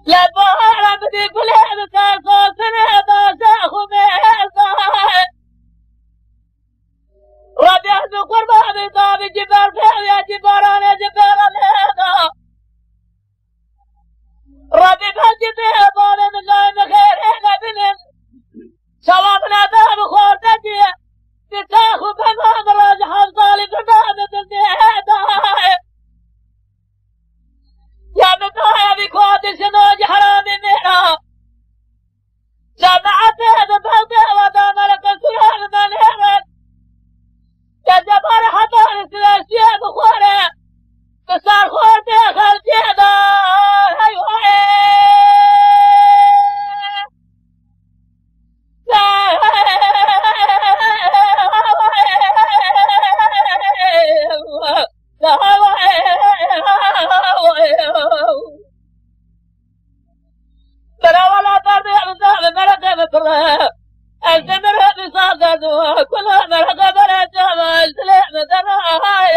لبها بدي كلها بتاسوسنا باساخو مهزاي ربي أهدو قربا بطابي جبار فيه يا جباران يا جبار الهيدا ربي بهالجبيه طالي من لاي مخير إحنا بنن شوابنا باب خورتجي بتاخو بمام راجح الطالي بمام بالنهاية يا مدايا بكوات شنوج حرامي مهنا جمعته ببلده ودام لك سيار من هرد يا جبار حضار سلاشيه بخوره بسار خورتي خلجي دار هيوه كل مرحبا بلا جمال سلام دنا هاي